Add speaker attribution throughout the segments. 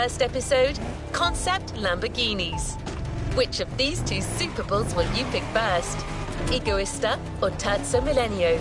Speaker 1: first episode, Concept Lamborghinis. Which of these two super bulls will you pick first? Egoista or Terzo Millennio?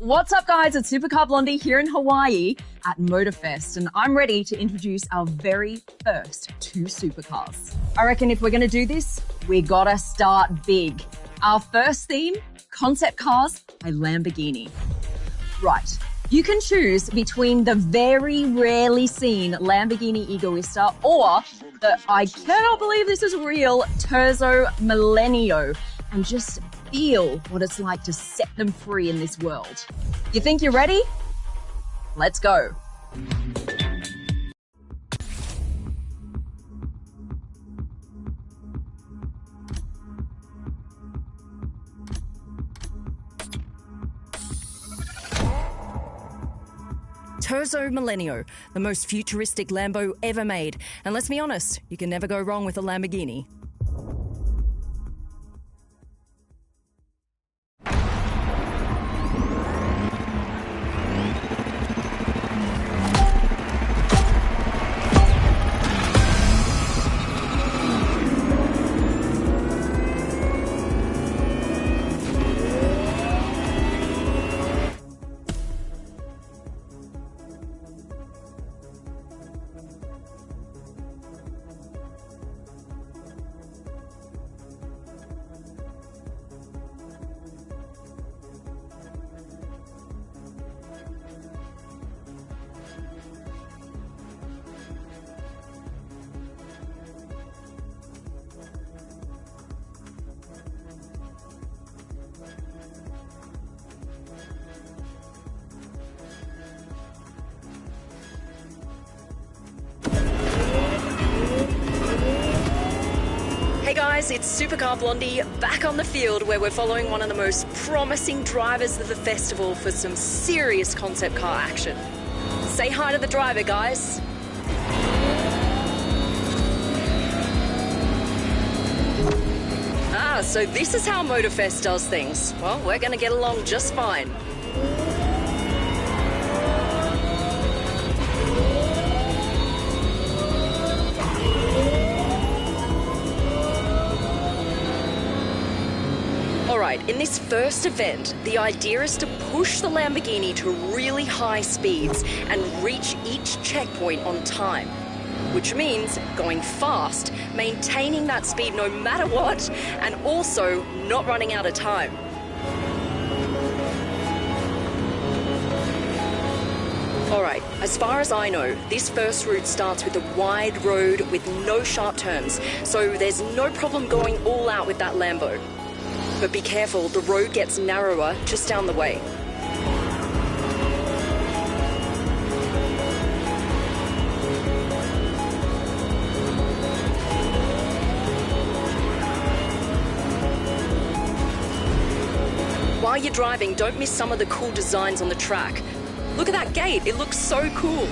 Speaker 2: What's up, guys? It's Supercar Blondie here in Hawaii at Motorfest, and I'm ready to introduce our very first two supercars. I reckon if we're going to do this, we gotta start big. Our first theme, concept cars by Lamborghini. Right. You can choose between the very rarely seen Lamborghini Egoista or the, I cannot believe this is real, Terzo Millennio, and just feel what it's like to set them free in this world. You think you're ready? Let's go. Terzo Millennio, the most futuristic Lambo ever made. And let's be honest, you can never go wrong with a Lamborghini. Hey guys, it's Supercar Blondie back on the field where we're following one of the most promising drivers of the festival for some serious concept car action. Say hi to the driver, guys. So this is how Motorfest does things. Well, we're going to get along just fine. Alright, in this first event, the idea is to push the Lamborghini to really high speeds and reach each checkpoint on time. Which means going fast, maintaining that speed no matter what, and also not running out of time. Alright, as far as I know, this first route starts with a wide road with no sharp turns, so there's no problem going all out with that Lambo. But be careful, the road gets narrower just down the way. While you're driving, don't miss some of the cool designs on the track. Look at that gate, it looks so cool.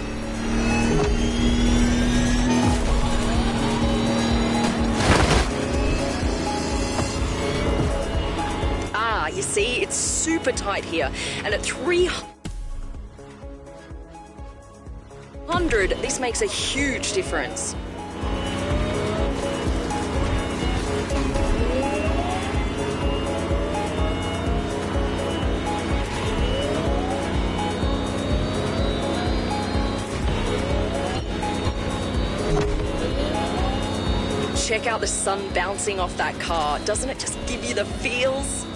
Speaker 2: You see, it's super tight here, and at 300, this makes a huge difference. Check out the sun bouncing off that car. Doesn't it just give you the feels?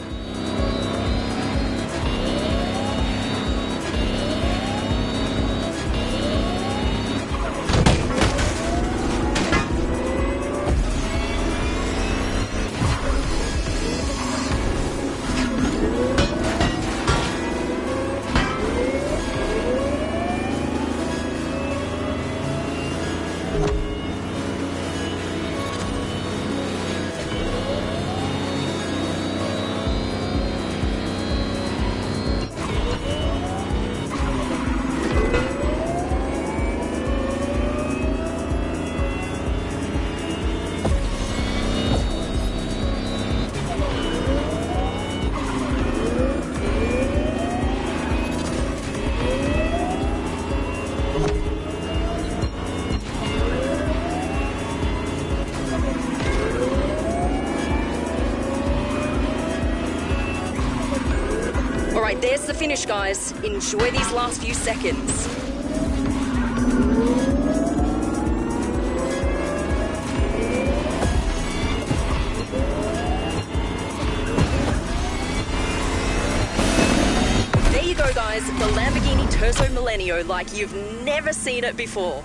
Speaker 2: Alright, there's the finish, guys. Enjoy these last few seconds. There you go, guys. The Lamborghini Terzo Millennio like you've never seen it before.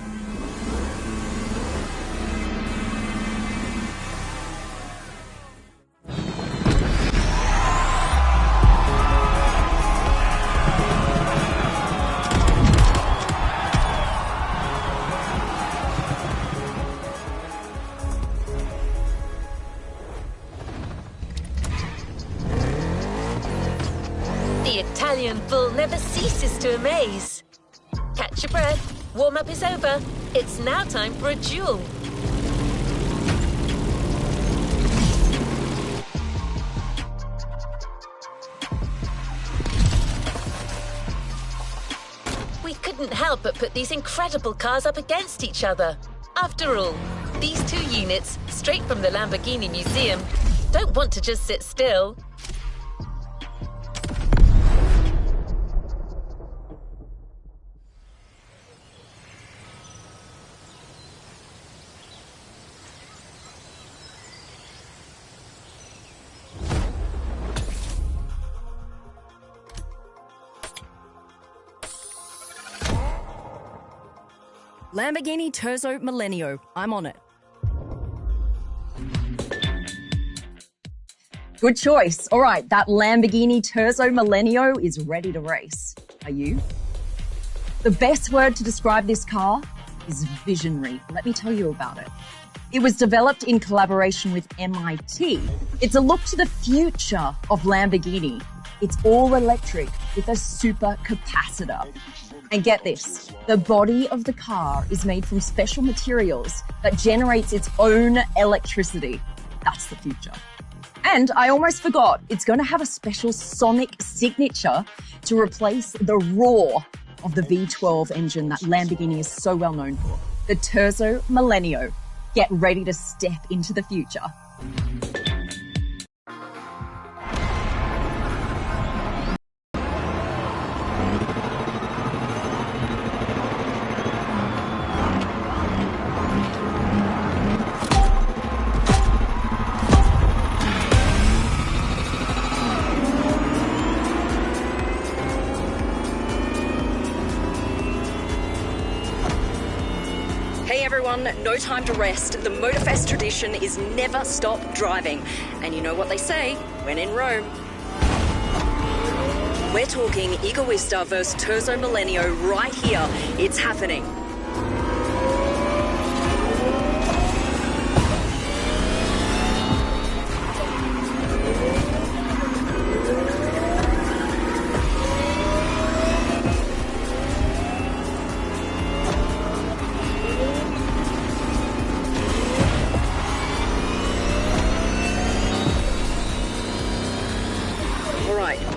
Speaker 1: The Italian bull never ceases to amaze. Catch your breath, warm-up is over. It's now time for a duel. We couldn't help but put these incredible cars up against each other. After all, these two units, straight from the Lamborghini Museum, don't want to just sit still.
Speaker 2: Lamborghini Terzo Millennio. I'm on it. Good choice. All right, that Lamborghini Terzo Millennio is ready to race. Are you? The best word to describe this car is visionary. Let me tell you about it. It was developed in collaboration with MIT. It's a look to the future of Lamborghini. It's all electric with a super capacitor. And get this, the body of the car is made from special materials that generates its own electricity. That's the future. And I almost forgot, it's going to have a special sonic signature to replace the roar of the V12 engine that Lamborghini is so well known for. The Terzo Millennio. Get ready to step into the future.
Speaker 3: Hey everyone, no time to rest. The Motorfest tradition is never stop driving. And you know what they say, when in Rome. We're talking Egoista vs Terzo Millennio right here. It's happening.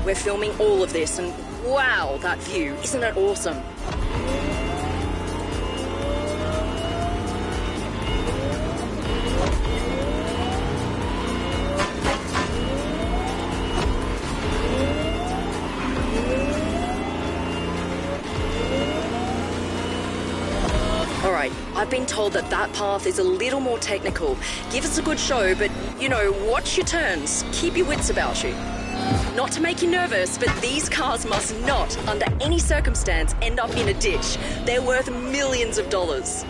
Speaker 3: We're filming all of this, and wow, that view. Isn't it awesome? Alright, I've been told that path is a little more technical. Give us a good show, but, you know, watch your turns. Keep your wits about you. Not to make you nervous, but these cars must not, under any circumstance, end up in a ditch. They're worth millions of dollars.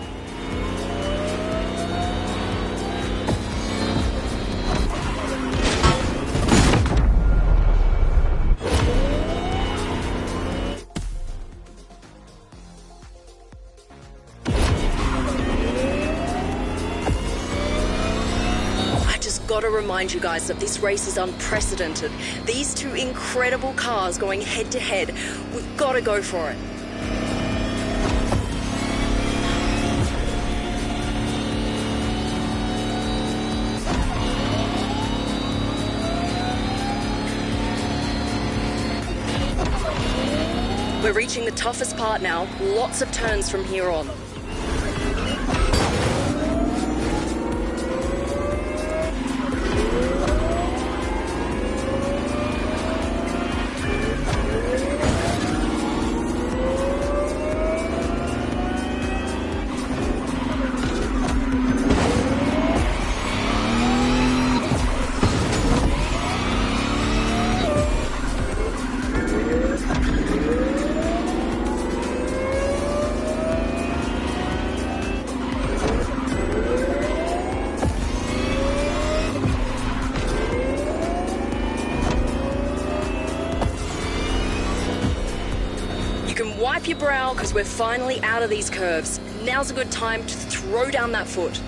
Speaker 3: Gotta remind you guys that this race is unprecedented. These two incredible cars going head to head. We've gotta go for it. We're reaching the toughest part now. Lots of turns from here on. Wipe your brow because we're finally out of these curves. Now's a good time to throw down that foot.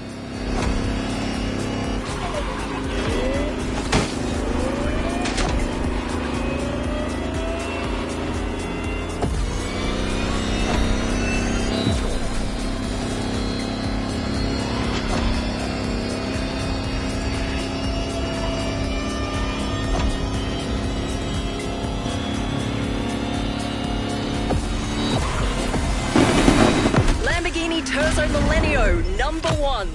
Speaker 3: Terzo Millennio, #1.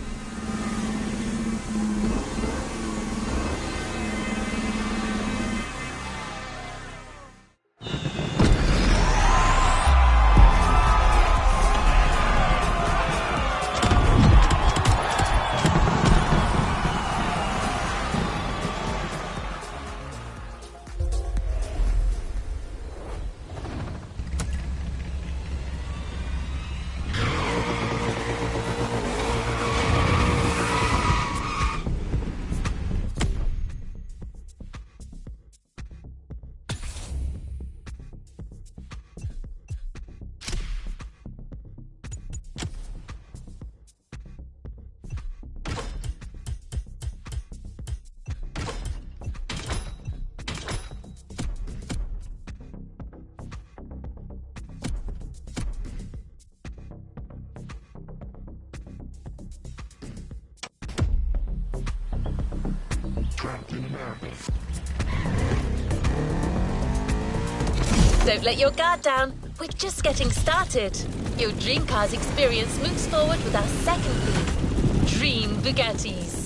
Speaker 1: Don't let your guard down. We're just getting started. Your dream car's experience moves forward with our second theme, Dream Bugattis.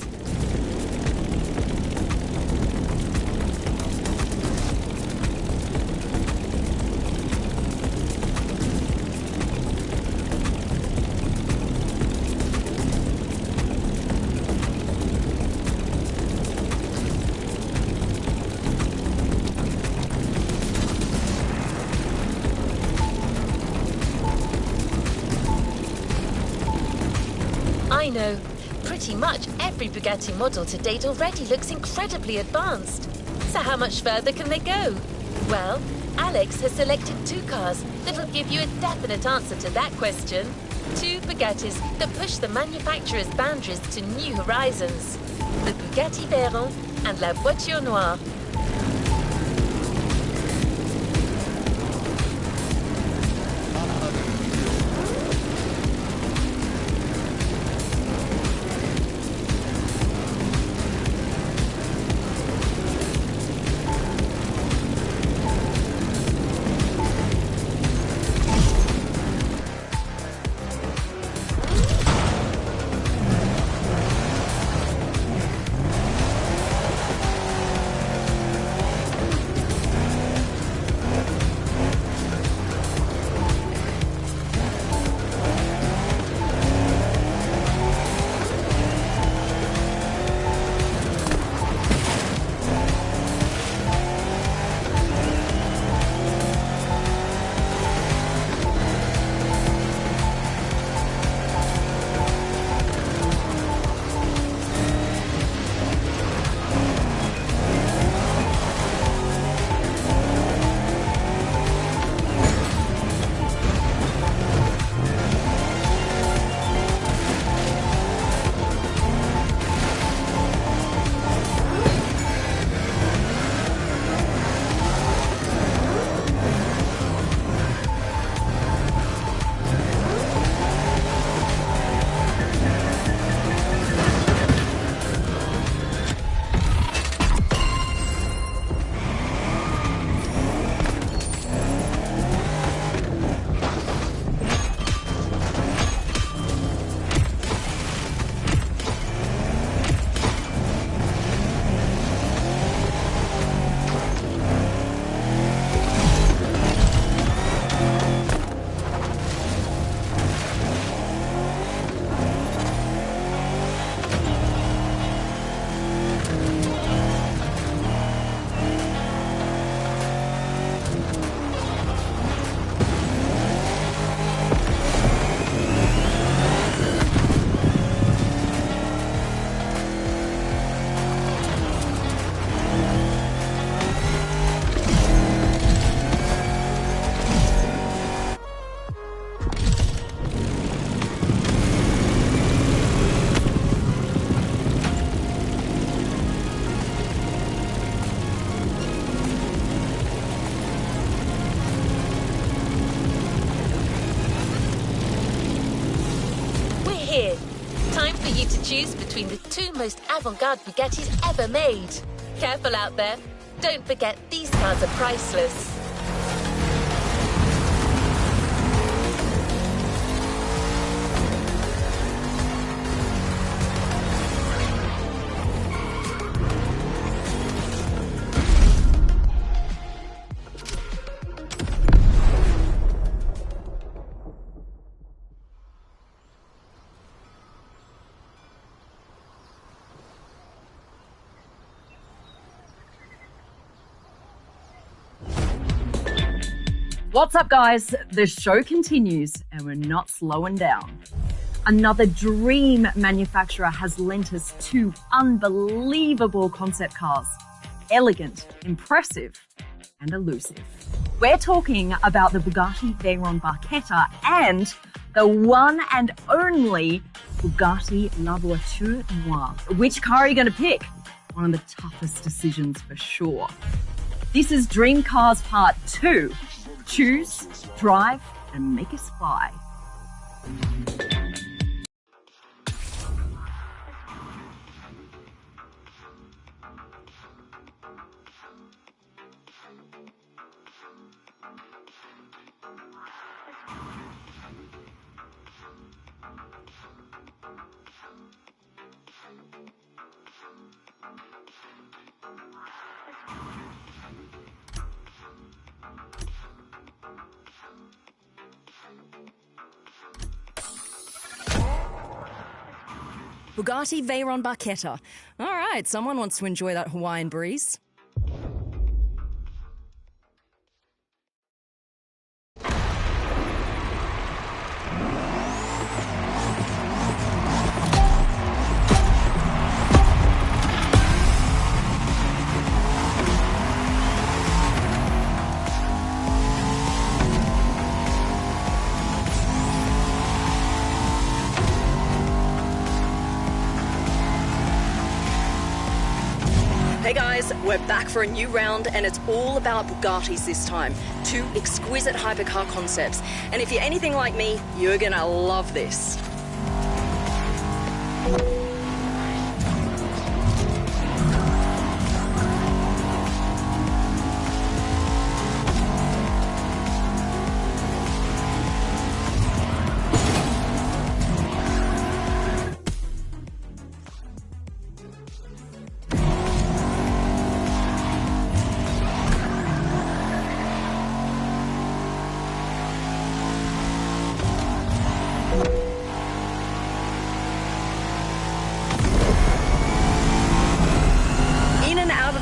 Speaker 1: I know. Pretty much every Bugatti model to date already looks incredibly advanced. So how much further can they go? Well, Alex has selected two cars that will give you a definite answer to that question. Two Bugattis that push the manufacturer's boundaries to new horizons. The Bugatti Veyron and La Voiture Noire. Here, time for you to choose between the two most avant-garde Bugattis ever made. Careful out there. Don't forget, these cars are priceless.
Speaker 2: What's up, guys? The show continues and we're not slowing down. Another dream manufacturer has lent us two unbelievable concept cars. Elegant, impressive, and elusive. We're talking about the Bugatti Veyron Barchetta and the one and only Bugatti La Voiture Noire. Which car are you going to pick? One of the toughest decisions for sure. This is Dream Cars Part 2. Choose, drive, and make us fly.
Speaker 3: Bugatti Veyron Barchetta. All right, someone wants to enjoy that Hawaiian breeze. Hey guys, we're back for a new round and it's all about Bugattis this time. Two exquisite hypercar concepts. And if you're anything like me, you're gonna love this.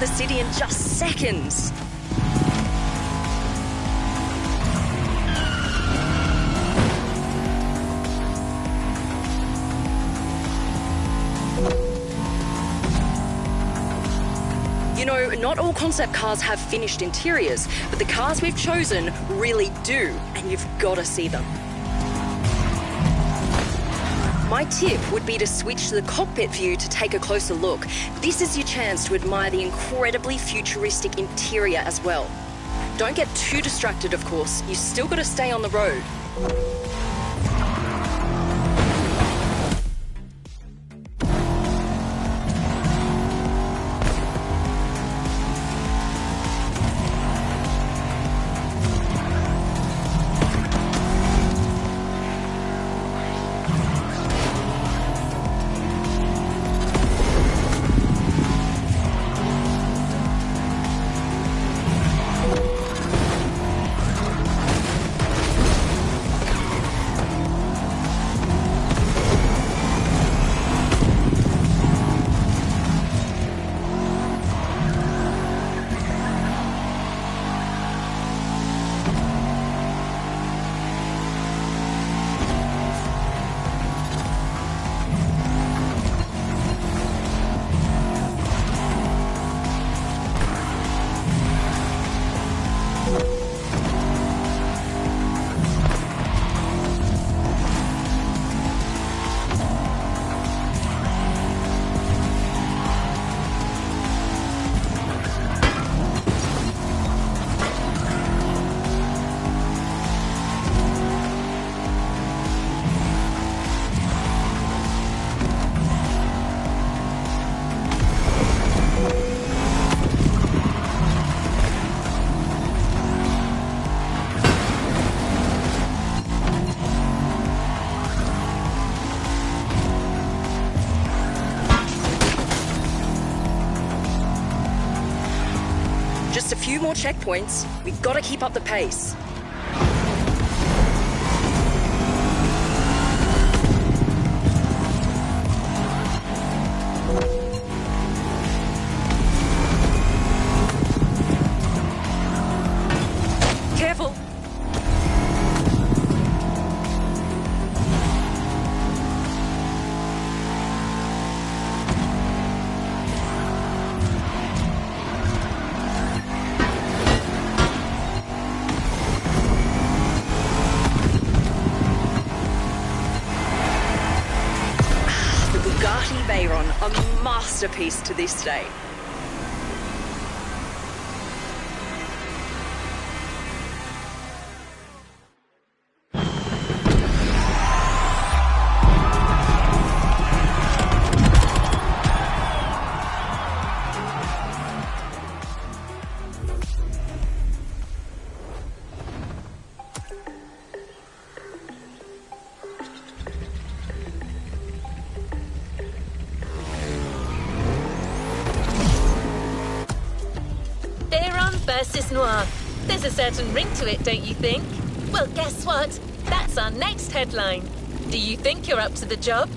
Speaker 3: The city in just seconds. You know, not all concept cars have finished interiors, but the cars we've chosen really do, and you've got to see them. My tip would be to switch to the cockpit view to take a closer look. This is your chance to admire the incredibly futuristic interior as well. Don't get too distracted, of course. You still got to stay on the road. Just a few more checkpoints. We've got to keep up the pace. Careful. Bugatti Veyron, a masterpiece to this day.
Speaker 1: versus noir. There's a certain ring to it, don't you think? Well, guess what? That's our next headline. Do you think you're up to the job?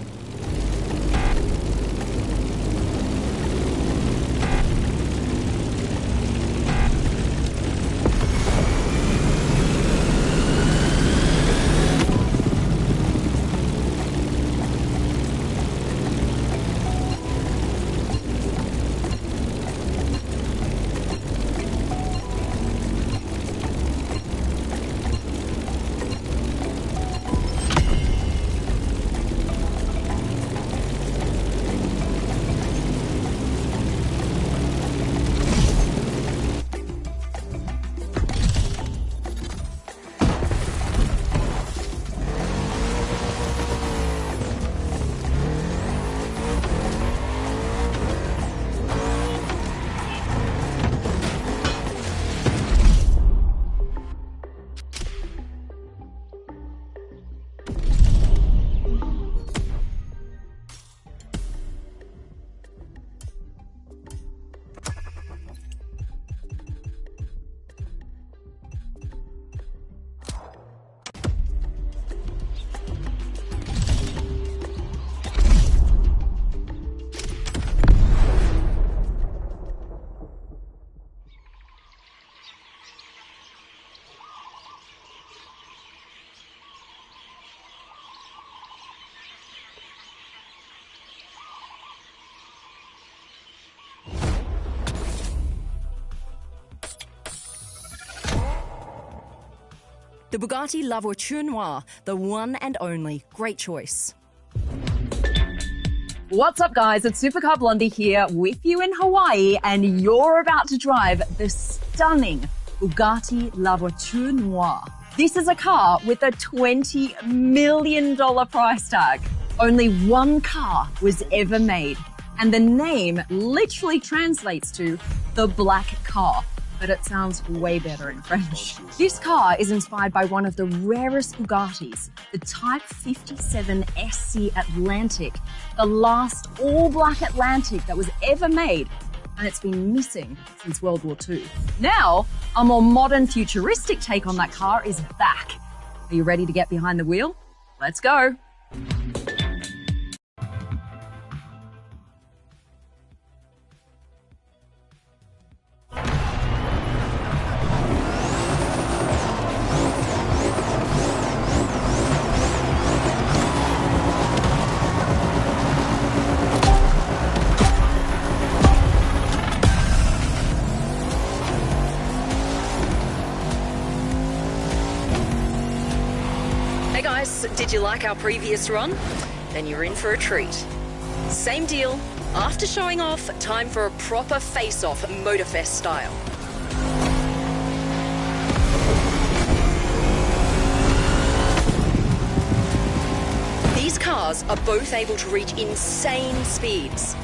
Speaker 3: The Bugatti La Voiture Noire, the one and only. Great choice.
Speaker 2: What's up, guys? It's Supercar Blondie here with you in Hawaii, and you're about to drive the stunning Bugatti La Voiture Noire. This is a car with a $20 million price tag. Only one car was ever made, and the name literally translates to the black car, but it sounds way better in French. This car is inspired by one of the rarest Bugattis, the Type 57 SC Atlantic, the last all-black Atlantic that was ever made, and it's been missing since World War II. Now, a more modern, futuristic take on that car is back. Are you ready to get behind the wheel? Let's go.
Speaker 3: Hey guys, did you like our previous run? Then you're in for a treat. Same deal. After showing off, time for a proper face-off Motorfest style. These cars are both able to reach insane speeds.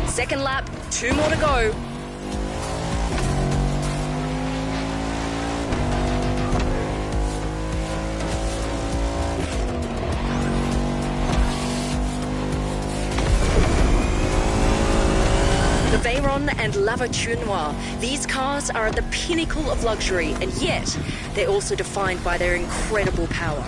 Speaker 3: Second lap, 2 more to go. The Veyron and La Voiture Noire, these cars are at the pinnacle of luxury, and yet they're also defined by their incredible power.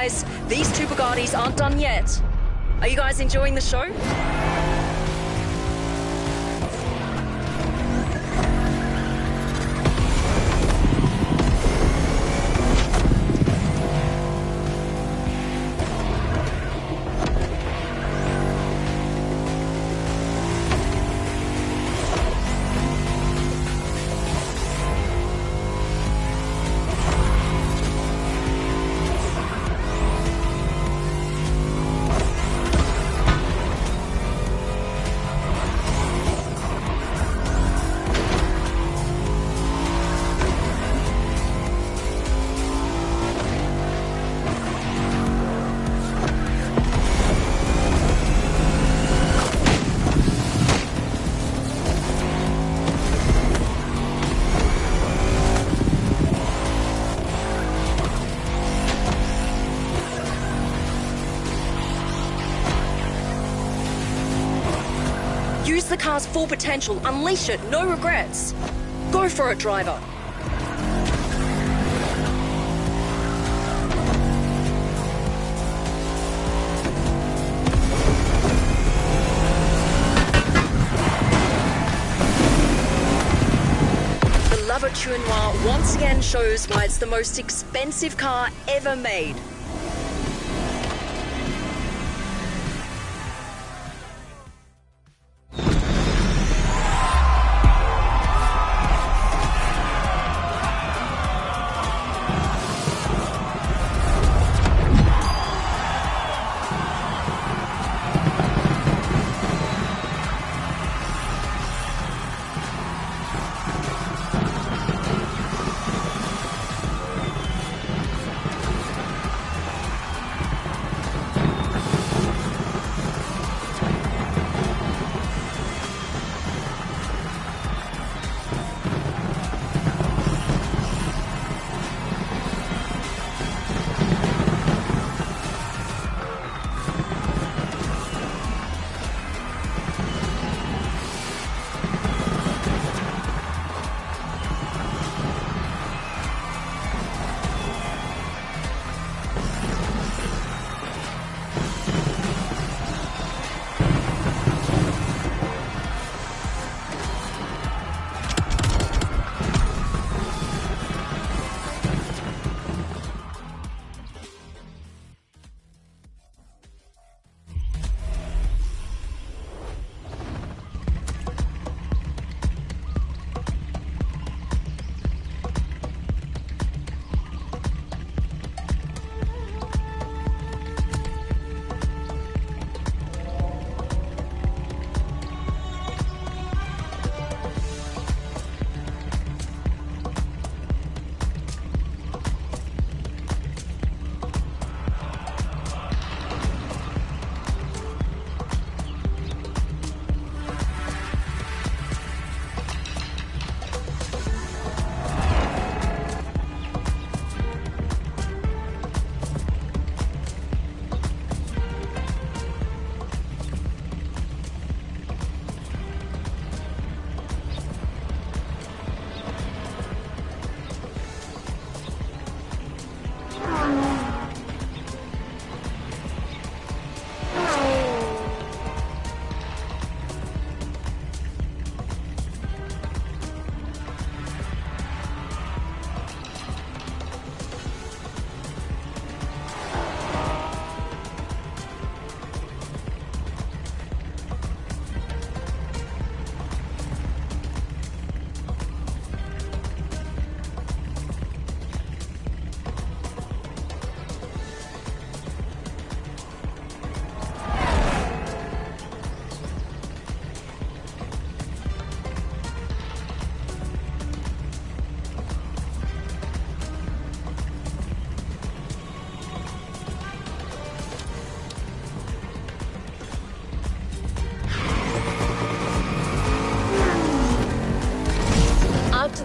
Speaker 3: guys, these two Bugattis aren't done yet. Are you guys enjoying the show? Use the car's full potential, unleash it, no regrets. Go for it, driver. The Lover Noir once again shows why it's the most expensive car ever made.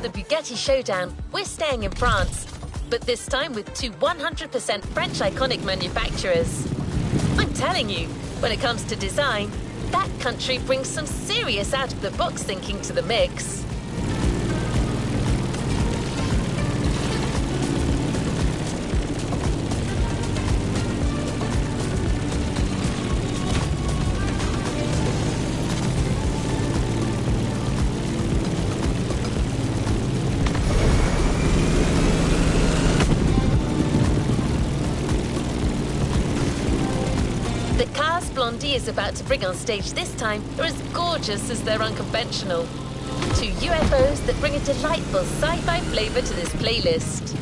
Speaker 1: The Bugatti showdown, we're staying in France, but this time with two 100% French iconic manufacturers. I'm telling you, when it comes to design, that country brings some serious out-of-the-box thinking to the mix. Blondie is about to bring on stage this time are as gorgeous as they're unconventional. Two UFOs that bring a delightful sci-fi flavor to this playlist.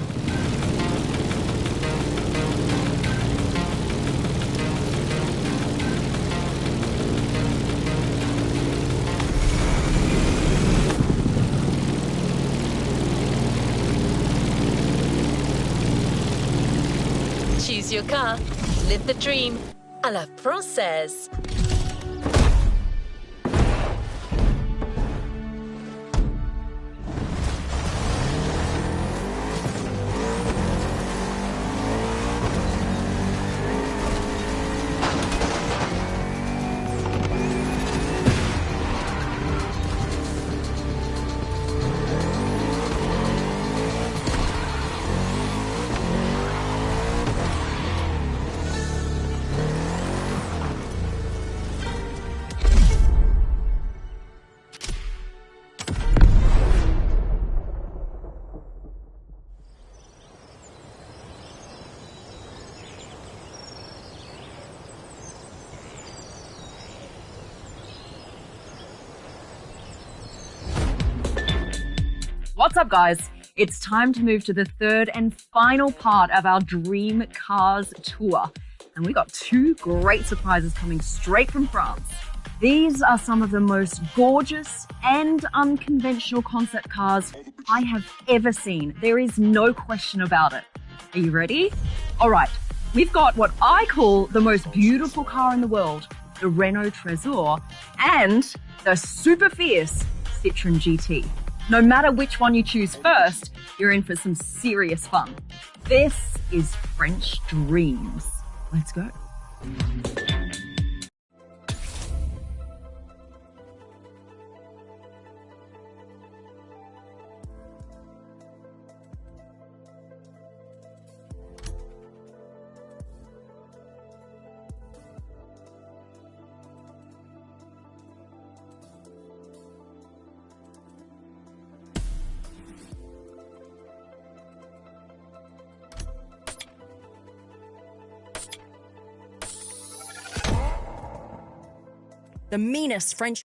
Speaker 1: Choose your car, live the dream, à la française.
Speaker 2: What's up, guys? It's time to move to the third and final part of our Dream Cars tour. And we got two great surprises coming straight from France. These are some of the most gorgeous and unconventional concept cars I have ever seen. There is no question about it. Are you ready? All right, we've got what I call the most beautiful car in the world, the Renault Trésor, and the super fierce Citroën GT. No matter which one you choose first, you're in for some serious fun. This is French Dreams. Let's go.
Speaker 3: The meanest French.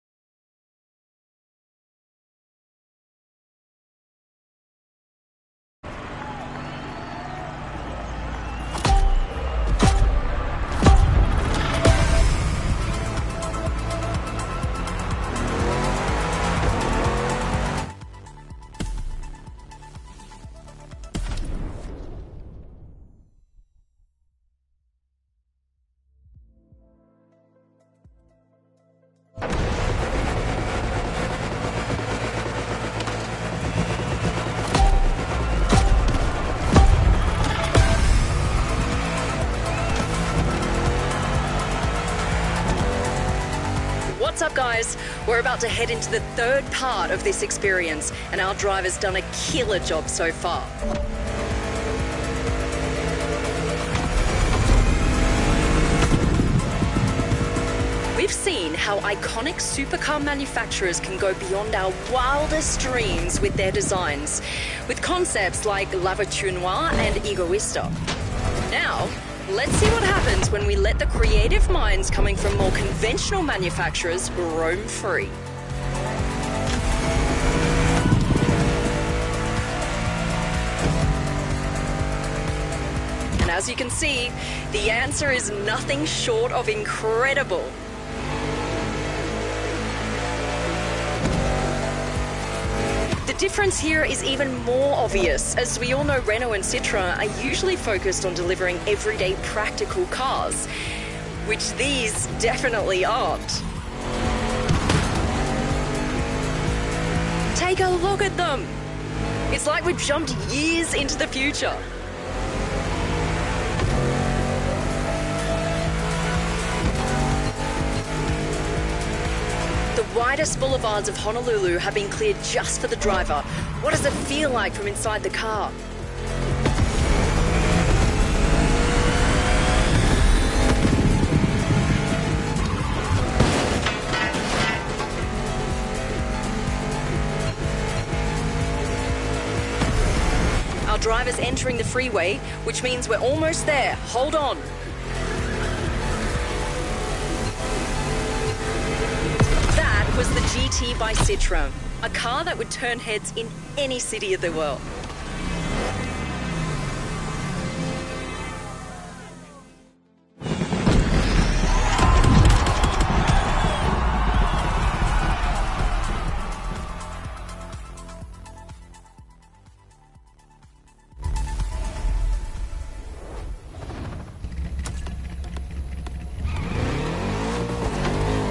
Speaker 3: What's up, guys? We're about to head into the third part of this experience, and our driver's done a killer job so far. We've seen how iconic supercar manufacturers can go beyond our wildest dreams with their designs, with concepts like La Voiture Noire and Egoista. Now, let's see what happens when we let the creative minds coming from more conventional manufacturers roam free. And as you can see, the answer is nothing short of incredible. The difference here is even more obvious, as we all know Renault and Citroën are usually focused on delivering everyday practical cars, which these definitely aren't. Take a look at them! It's like we've jumped years into the future. The widest boulevards of Honolulu have been cleared just for the driver. What does it feel like from inside the car? Our driver's entering the freeway, which means we're almost there. Hold on. was the GT by Citroën, a car that would turn heads in any city of the world.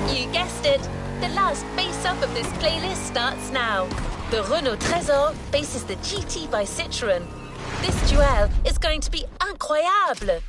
Speaker 1: You guessed it. The last face-off of this playlist starts now. The Renault Trésor faces the GT by Citroën. This duel is going to be incroyable.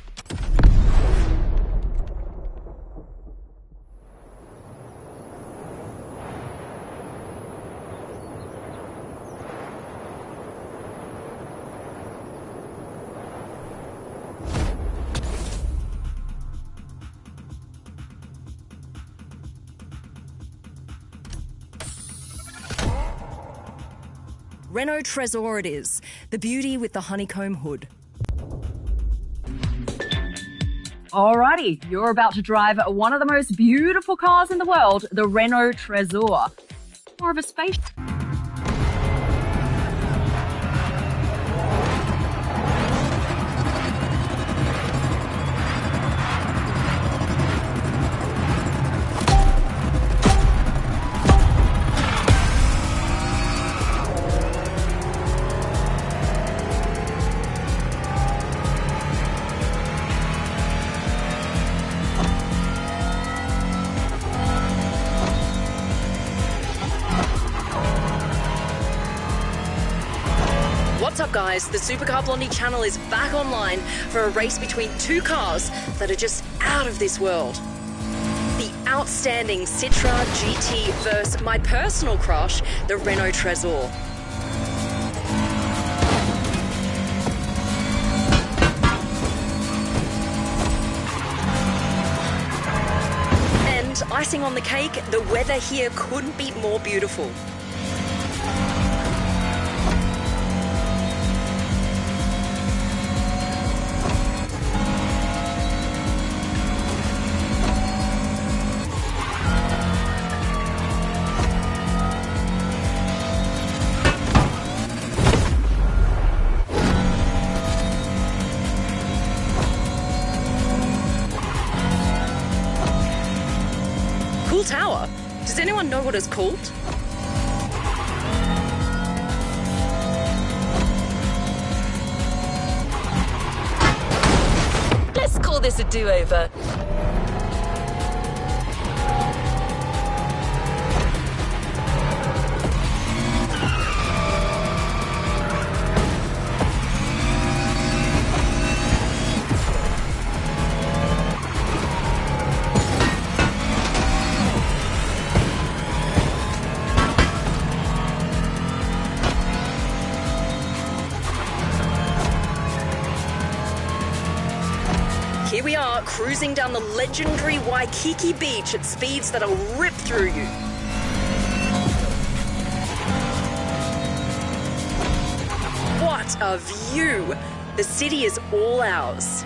Speaker 3: Renault Trésor it is, the beauty with the honeycomb hood.
Speaker 2: Alrighty, you're about to drive one of the most beautiful cars in the world, the Renault Trésor. More of a space.
Speaker 3: What's up guys, the Supercar Blondie channel is back online for a race between two cars that are just out of this world. The outstanding Citroën GT versus my personal crush, the Renault Trésor. And icing on the cake, the weather here couldn't be more beautiful. Cool tower. Does anyone know what it's called?
Speaker 1: Let's call this a do-over.
Speaker 3: Here we are, cruising down the legendary Waikiki beach at speeds that'll rip through you. What a view! The city is all ours.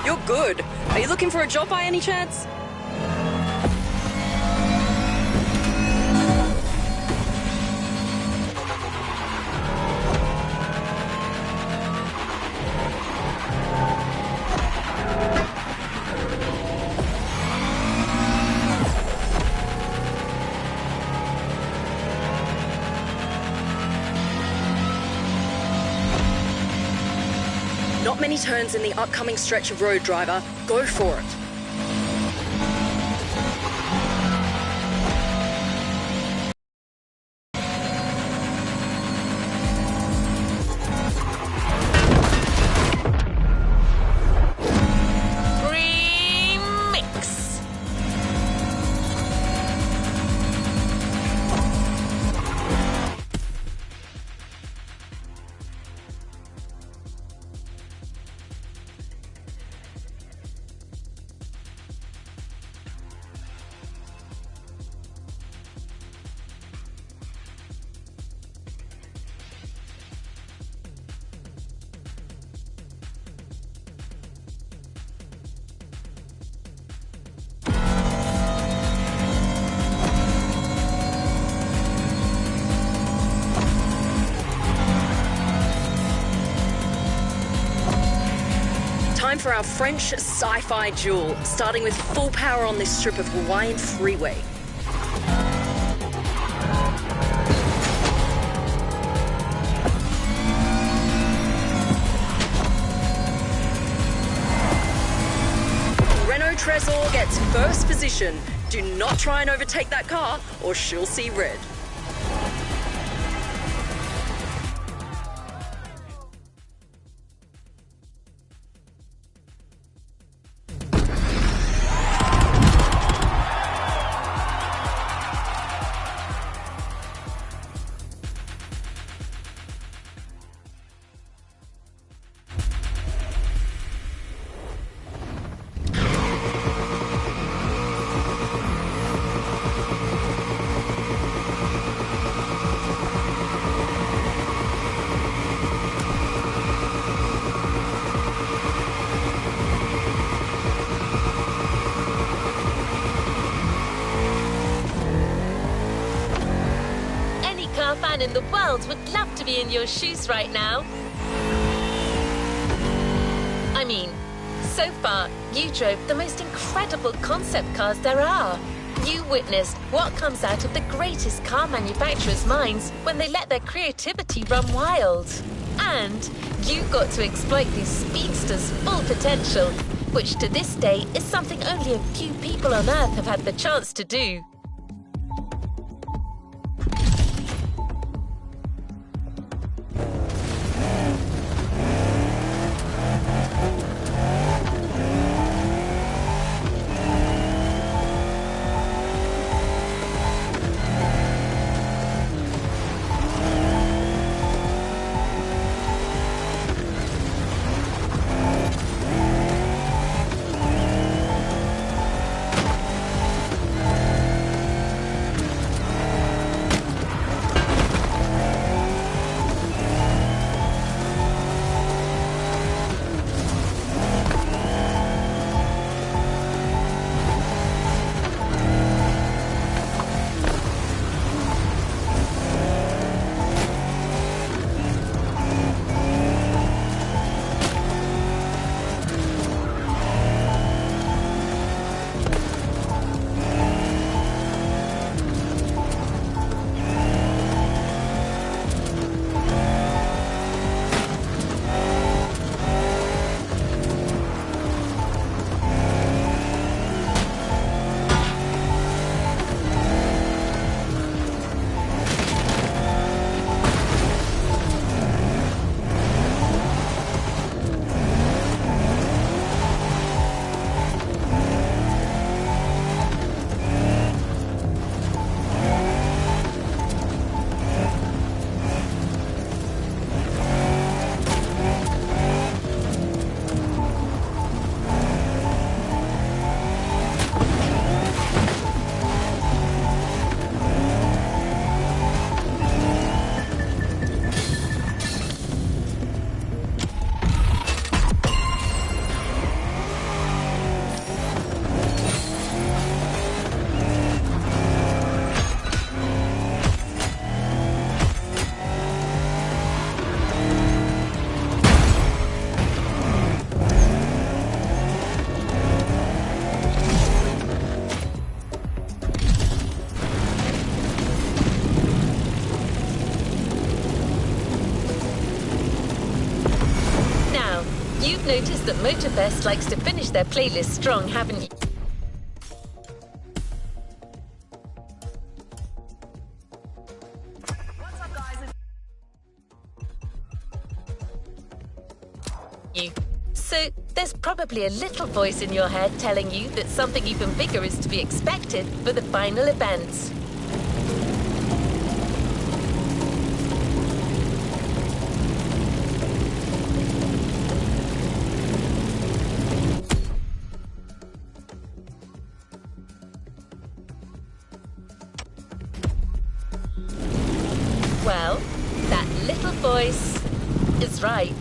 Speaker 3: You're good. Are you looking for a job by any chance? Not many turns in the upcoming stretch of road, driver. Go for it.
Speaker 1: Remix.
Speaker 3: time for our French sci-fi duel, starting with full power on this strip of Hawaiian freeway. Renault Trezor gets first position. Do not try and overtake that car or she'll see red.
Speaker 1: Fan in the world would love to be in your shoes right now. I mean, so far, you drove the most incredible concept cars there are. You witnessed what comes out of the greatest car manufacturers' minds when they let their creativity run wild. And you got to exploit these speedsters' full potential, which to this day is something only a few people on Earth have had the chance to do. You've noticed that Motorfest likes to finish their playlist strong, haven't you?
Speaker 2: What's up, guys?
Speaker 1: So there's probably a little voice in your head telling you that something even bigger is to be expected for the final event. Well, that little voice is right.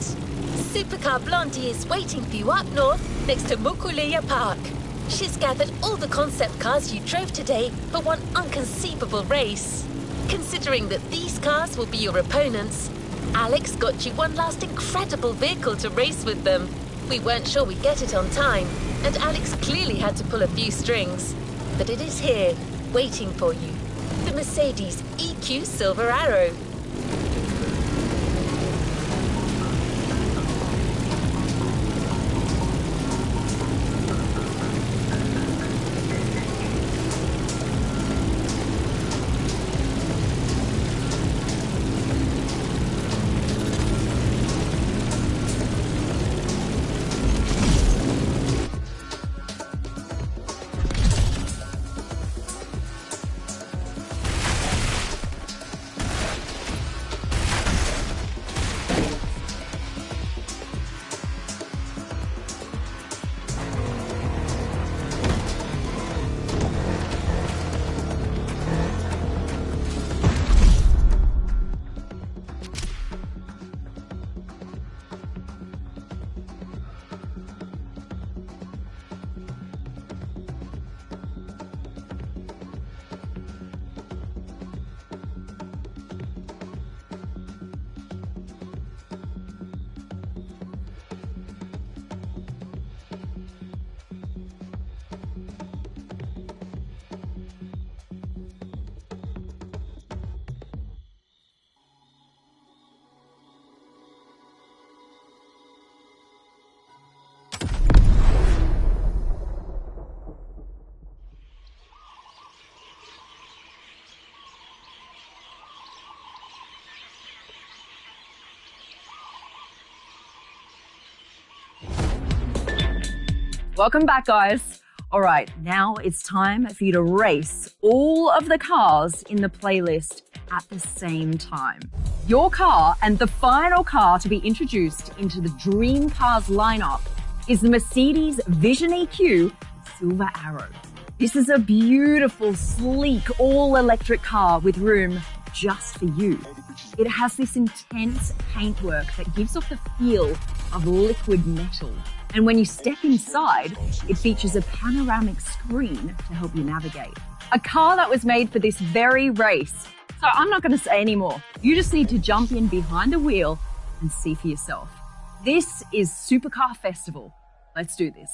Speaker 1: Supercar Blondie is waiting for you up north next to Mokuleya Park. She's gathered all the concept cars you drove today for one unconceivable race. Considering that these cars will be your opponents, Alex got you one last incredible vehicle to race with them. We weren't sure we'd get it on time, and Alex clearly had to pull a few strings. But it is here, waiting for you. The Mercedes EQ Silver Arrow.
Speaker 2: Welcome back, guys. All right, now it's time for you to race all of the cars in the playlist at the same time. Your car and the final car to be introduced into the Dream Cars lineup is the Mercedes Vision EQ Silver Arrow. This is a beautiful, sleek, all-electric car with room just for you. It has this intense paintwork that gives off the feel of liquid metal. And when you step inside, it features a panoramic screen to help you navigate. A car that was made for this very race. So I'm not going to say any more. You just need to jump in behind the wheel and see for yourself. This is Supercar Festival. Let's do this.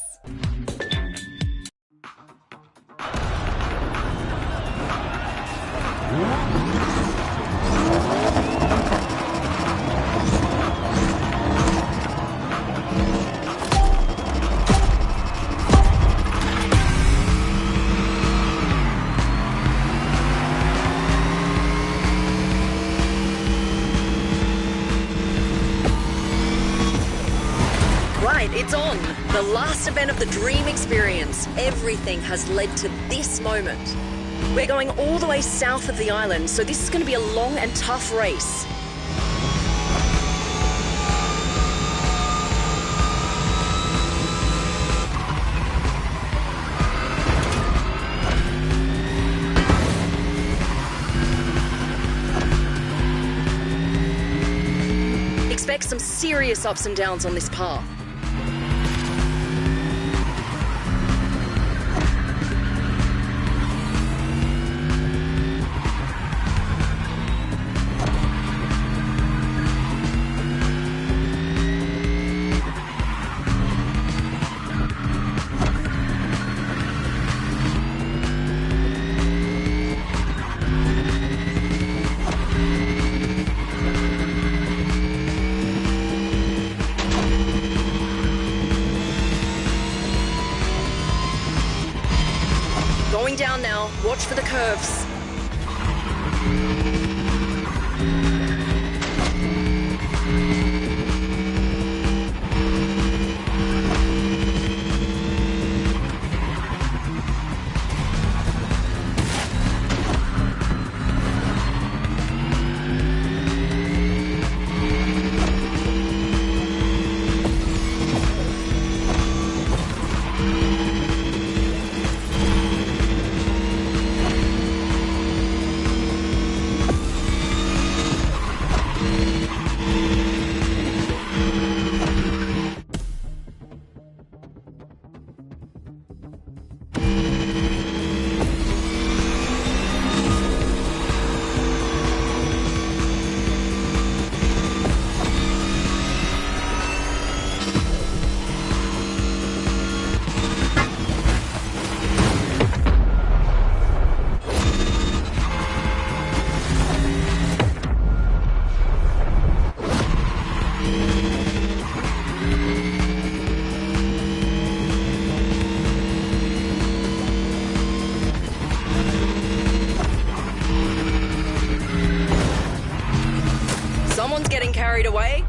Speaker 3: It's on! The last event of the Dream Experience. Everything has led to this moment. We're going all the way south of the island, so this is going to be a long and tough race. Expect some serious ups and downs on this path. Going down now, watch for the curves. getting carried away.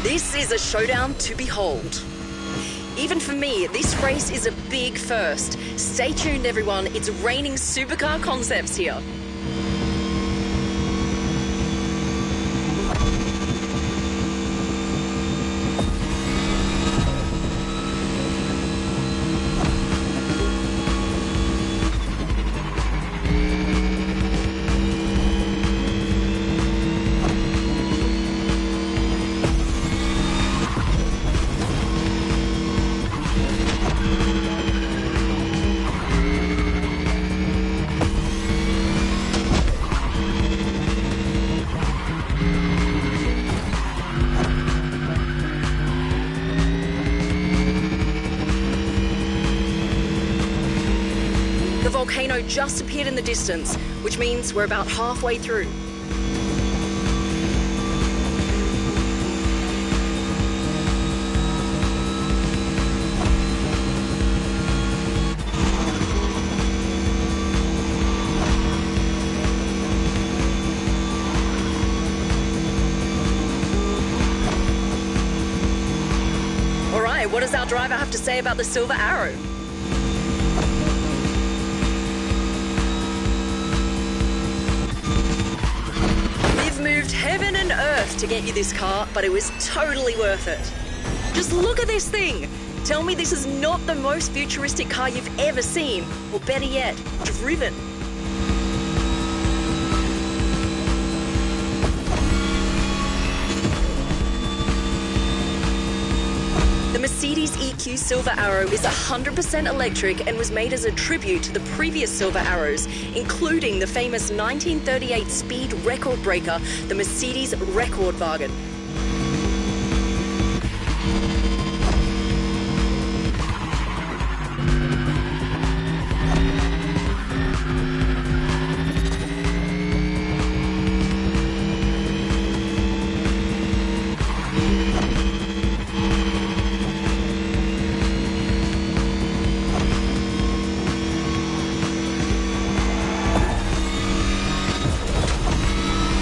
Speaker 3: This is a showdown to behold. Even for me, this race is a big first. Stay tuned, everyone. It's raining supercar concepts here. The volcano just appeared in the distance, which means we're about halfway through. All right, what does our driver have to say about the Silver Arrow? Moved heaven and earth to get you this car, but it was totally worth it. Just look at this thing. Tell me this is not the most futuristic car you've ever seen, or better yet, driven. The Mercedes EQ Silver Arrow is 100% electric and was made as a tribute to the previous Silver Arrows, including the famous 1938 speed record breaker, the Mercedes Rekordwagen.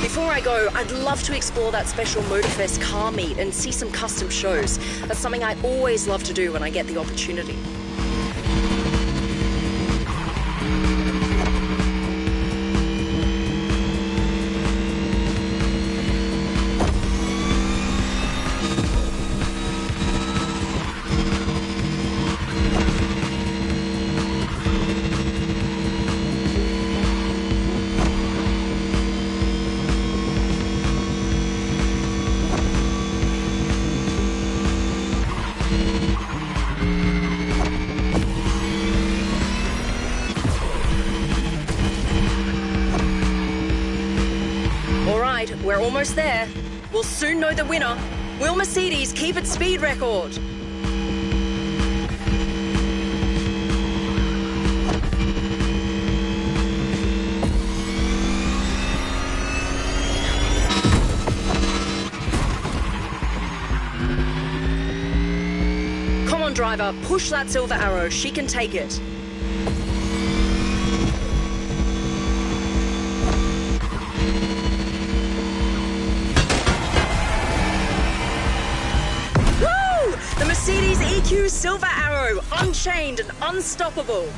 Speaker 3: Before I go, I'd love to explore that special Motorfest car meet and see some custom shows. That's something I always love to do when I get the opportunity. We're almost there. We'll soon know the winner. Will Mercedes keep its speed record? Come on, driver, push that Silver Arrow. She can take it. The Mercedes EQ Silver Arrow, unchained and unstoppable.